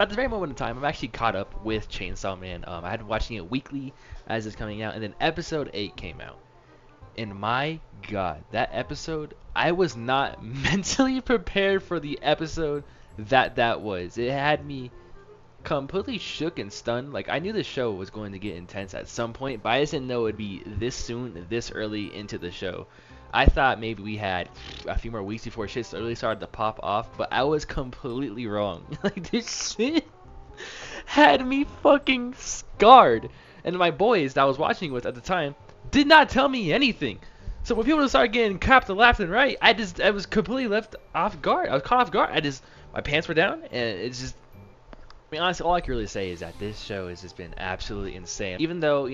at this very moment in time, I'm actually caught up with Chainsaw Man. I had been watching it weekly as it's coming out, and then episode 8 came out. And my god, that episode, I was not mentally prepared for the episode that was. It had me completely shook and stunned. Like, I knew the show was going to get intense at some point, but I just didn't know it would be this soon, this early into the show. I thought maybe we had a few more weeks before shit really started to pop off, but I was completely wrong. Like, this shit had me fucking scarred. And my boys that I was watching with at the time did not tell me anything. So when people started getting capped and left and right, I was completely left off guard. I was caught off guard. My pants were down, and it's just, I mean, honestly, all I can really say is that this show has just been absolutely insane. Even though,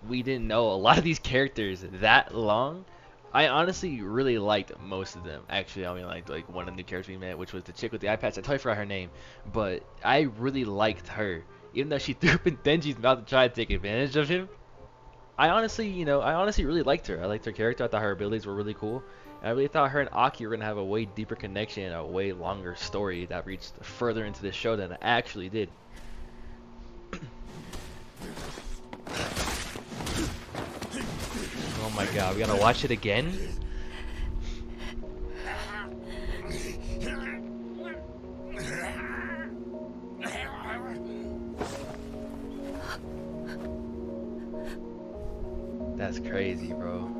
we didn't know a lot of these characters that long, I honestly really liked most of them. Actually, I mean, like one of the new characters we met, which was the chick with the eye patch. I totally forgot her name, but I really liked her. Even though she threw up in Denji's mouth to try to take advantage of him, I honestly really liked her. I liked her character. I thought her abilities were really cool. And I really thought her and Aki were gonna have a way deeper connection and a way longer story that reached further into the show than it actually did. Oh my god, we gotta watch it again? That's crazy, bro.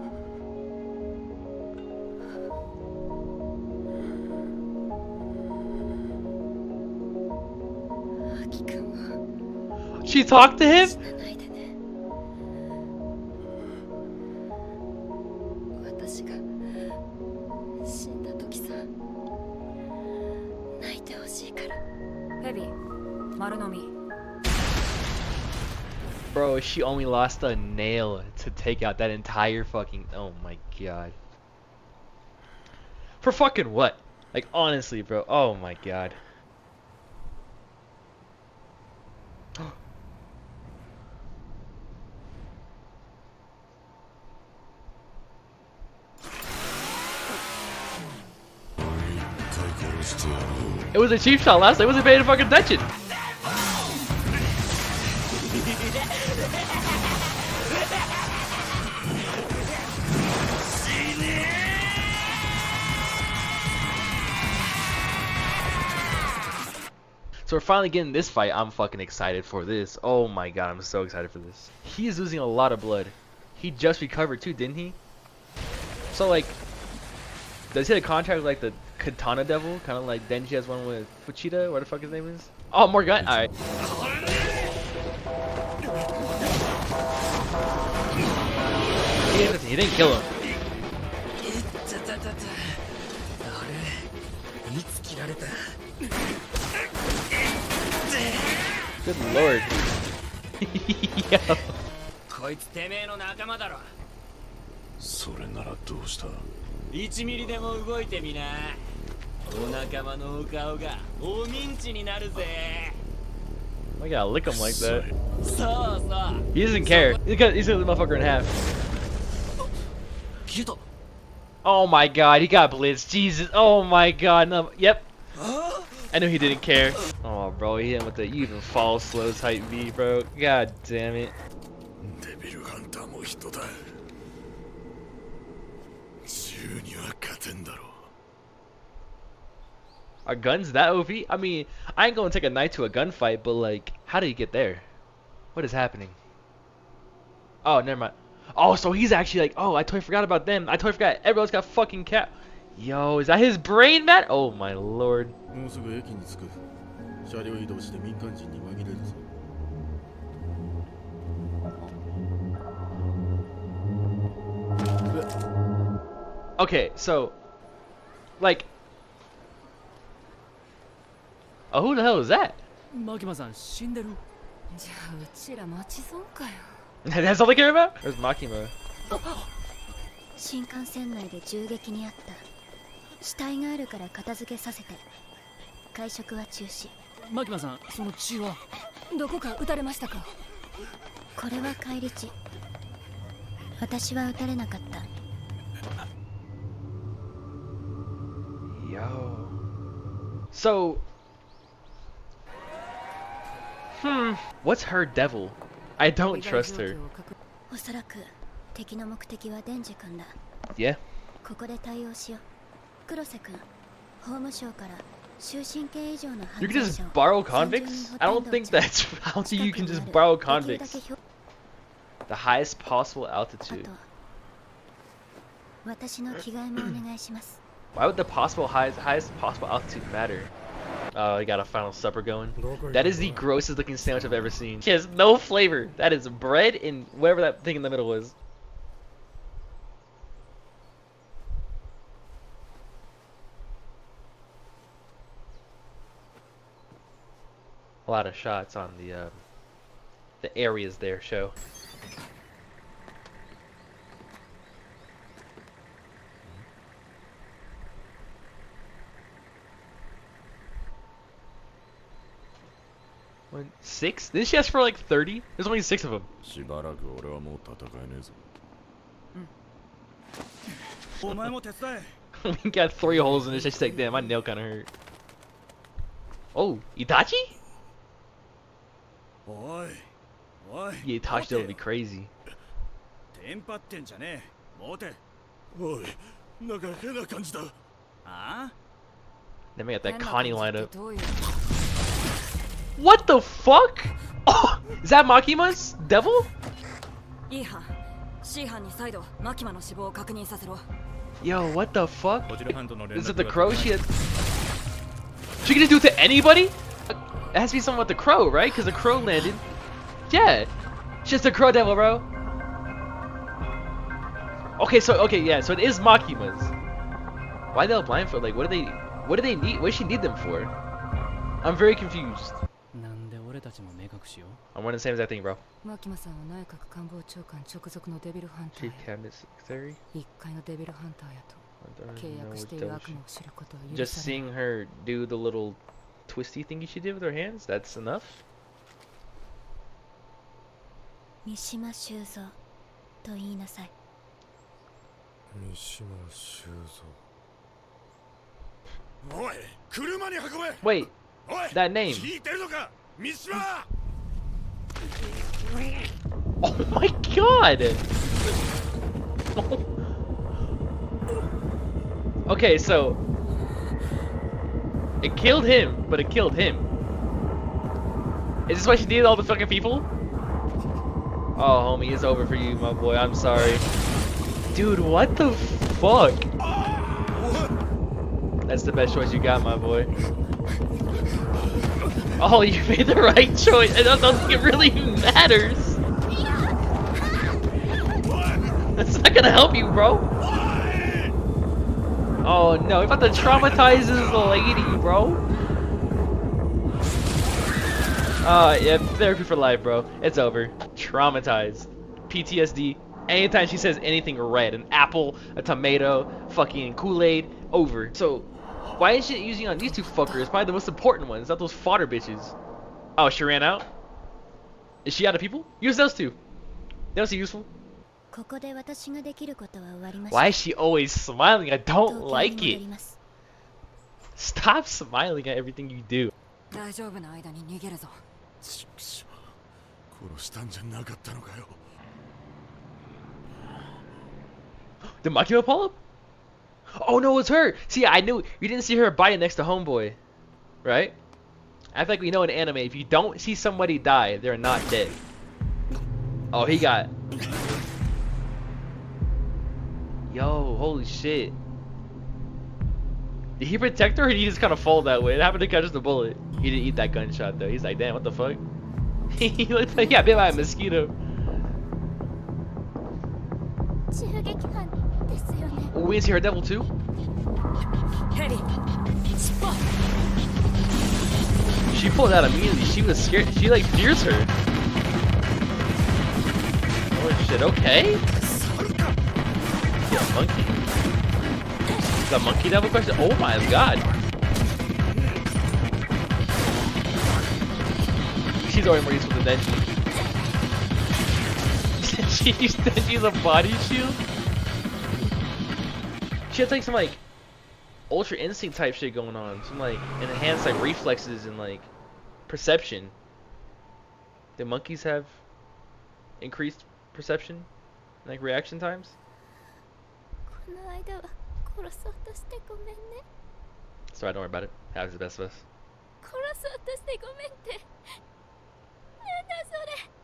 She talked to him? Bro, she only lost a nail to take out that entire fucking... Oh my god. For fucking what? Like, honestly, bro. Oh my god. It was a cheap shot last night. It wasn't paying fucking attention. So we're finally getting this fight. I'm fucking excited for this. Oh my god, I'm so excited for this. He is losing a lot of blood. He just recovered too, didn't he? So like, does he have a contract with like the Katana Devil? Kind of like Denji has one with Fuchida, what the fuck his name is? Oh, Morgan. Alright. He didn't kill him. Good lord. Yo. こいつてめえの仲間だろ。それならどうした1ミリでも動いてみな。お仲間のお顔がおミンチになるぜ。 I gotta lick him like that. そうそう。 He doesn't care. He's gonna the motherfucker in half. 消えた。 Oh my god, he got blitzed. Jesus. Oh my god. No. Yep. I knew he didn't care. Oh, bro, he hit him with the even fall slow type V, bro. God damn it. デビルハンターも人だ銃には勝てんだろ Are guns that OP? I mean, I ain't gonna take a knife to a gunfight, but like, how did he get there? What is happening? Oh, never mind. Oh, so he's actually like, oh, I totally forgot about them. I totally forgot. Everyone else got fucking cap. Yo, is that his brain, man? Oh my lord. もうすぐ駅に着く車両移動して民間人に紛れるぞ Okay, so, like, oh, who the hell is that? マキマさん死んでる。じゃあうちら待ち損かよ。 That's all they care about? Where's Makima? 新幹線内で銃撃にあった。死体があるから片付けさせて。会食は中止。マキマさん、その血はどこか撃たれましたか。これは返り血。私は撃たれなかった。Yo. So, What's her devil? I don't trust her. おそらく敵の目的はデンジ君だ。 Yeah. ここで対応しよう。黒瀬君、法務省から終身刑以上の You 犯 can 罪 just 者を borrow 30 convicts? 人 I ほ don't とんど think that's. I don't think you can just borrow convicts. The highest possible あ altitude. と私の着替えもお願いします。 Why would the highest possible altitude matter? Oh, I got a final supper going. That is the grossest looking sandwich I've ever seen. It has no flavor. That is bread and whatever that thing in the middle was. A lot of shots on the areas there show. One, 6? Didn't she ask for like 30? There's only 6 of them. しばらく俺はもう戦えねえぞ。お前も手伝え。 We got 3 holes in it. She's like, damn, my nail kind of hurt. Oh, Itachi? おいおい。 Yeah, Itachi would be crazy. テンパってんじゃねえ。持て。おい、なんか変な感じだ。あ Then we got that Connie lineup. どういう What the fuck? Oh, is that Makima's devil? いい班 C 班に再度マキマの死亡を確認させろ Yo, what the fuck? こちら班との連絡 Is it the crow? She can just do it to anybody? It has to be someone with the crow, right? Because the crow landed. Yeah, it's just a crow devil, bro. Okay, yeah, so it is Makima's. Why they all blindfold? Like, what do they need? What does she need them for? I'm very confused. なんで俺たちも明確しよ I'm one of the same exact thing, bro. マキマさんは内閣官房長官直属のデビルハンター Chief や Cabinet Secretary. 一階のデビルハンターやと I don't 契 know 約し what ている devil 悪 she- 夢を知ることは許 Just されない seeing her do the little twisty thingy she did with her hands, that's enough? 三島修造と言いなさい。三島修造。おい、車に運べ。 Wait, おい、 that name. 聞いてるのか、三島。 Oh my god! Okay, so it killed him, but it killed him. Is this why she needed all the fucking people? Oh, homie, it's over for you, my boy. I'm sorry. Dude, what the fuck? That's the best choice you got, my boy. Oh, you made the right choice. I don't think it really matters. That's not gonna help you, bro. Oh no, you're about to traumatize this lady, bro. Yeah, therapy for life, bro. It's over. Traumatized. PTSD. Anytime she says anything red, an apple, a tomato, fucking Kool-Aid, over. So, why is she using on these two fuckers? Probably the most important ones, not those fodder bitches. Oh, she ran out? Is she out of people? Use those two. They don't seem useful. ここで私ができることは終わりました。 Why is she always smiling? I don't 東京に like 戻り it. ます。 Stop smiling at everything you do. 大丈夫な間に逃げるぞちくしょう、殺したんじゃなかったのかよ。 Did Makima pull up? Oh no, it's her. See, I knew you didn't see her body next to Homeboy, right? I feel like we know in anime, if you don't see somebody die, they're not dead. Oh, he got. Yo, holy shit. Did he protect her or did he just kind of fall that way? It happened to catch the bullet. He didn't eat that gunshot though. He's like, damn, what the fuck? He looked like he got bit by a mosquito. 襲撃犯ですよね。 Oh, we didn't see her devil too? ヘリ尻尾 She pulled out immediately. She was scared. She like fears her. Oh shit, okay. Yeah, monkey. Is that monkey devil question? Oh my god. She's already more useful than Denji. She used Denji as a body shield? She had like some like ultra instinct type shit going on. Some like enhanced like reflexes and like perception. The monkeys have increased perception, like reaction times. この間は殺そうとしてごめんね。 So I don't worry about it. Happens the best of us. 殺そうとしてごめんって。なんだそれ。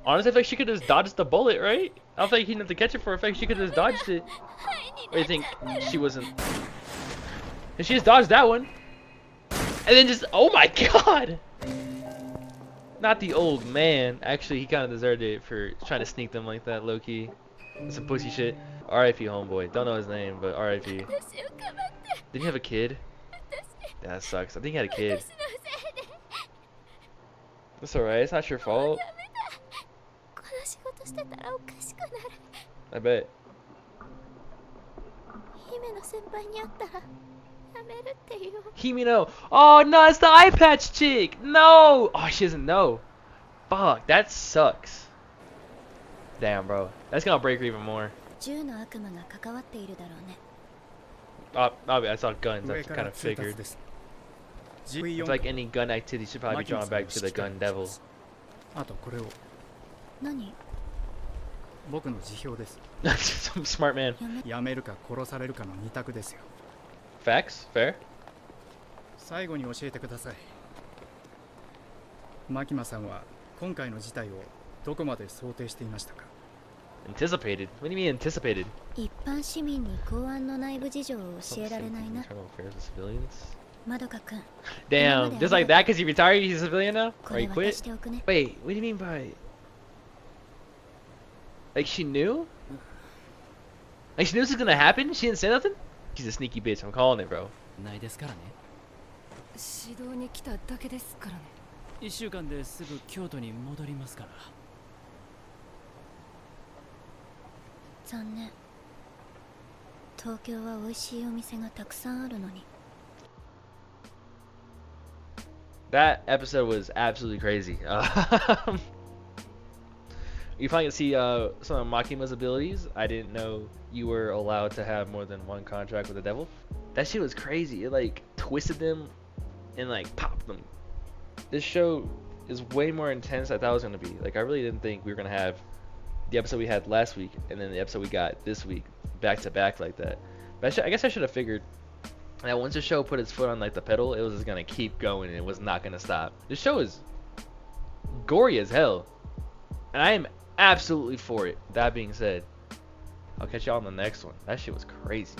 Honestly, I feel like she could have just dodged the bullet, right? I don't think he didn't have to catch it for a fact. She could have just dodged it. Or you think she wasn't? And she just dodged that one. And then just, oh my god! Not the old man. Actually, he kind of deserved it for trying to sneak them like that, low key. That's some pussy shit. R.I.P. homeboy. Don't know his name, but R.I.P. Didn't he have a kid? Yeah, that sucks. I think he had a kid. That's alright. It's not your fault. I bet. Himino. Oh no, it's the eye patch chick. No. Oh, she doesn't know. Fuck, that sucks. Damn, bro. That's gonna break her even more. I saw guns. I kind of figured. It's like any gun activity should probably be drawn back to the gun devil. 何 僕の辞表です。 Some smart man. 辞めるか殺されるかの二択ですよ。 Facts? Fair? 最後に教えてください。マキマさんは今回の事態をどこまで想定していましたか？ Anticipated? What do you mean anticipated? 一般市民に公安の内部事情を教えられないな。 まどかくん。 Damn, just like that because he retired, he's a civilian now? こ Or れ he 渡 quit? しておくね。 Wait, what do you mean by... Like she knew? Like she knew this was gonna happen? She didn't say nothing? She's a sneaky bitch, I'm calling it, bro. ないですからね。指導に来ただけですからね。1週間ですぐ京都に戻りますから。残念。東京は美味しいお店がたくさんあるのに。 That episode was absolutely crazy. You finally get to see some of Makima's abilities. I didn't know you were allowed to have more than one contract with the devil. That shit was crazy. It like twisted them and like popped them. This show is way more intense than I thought it was gonna be. Like I really didn't think we were gonna have the episode we had last week and then the episode we got this week back to back like that. But I guess I should have figured that once the show put its foot on like the pedal, it was just gonna keep going and it was not gonna stop. This show is gory as hell, and I am absolutely for it. That being said, I'll catch y'all on the next one. That shit was crazy.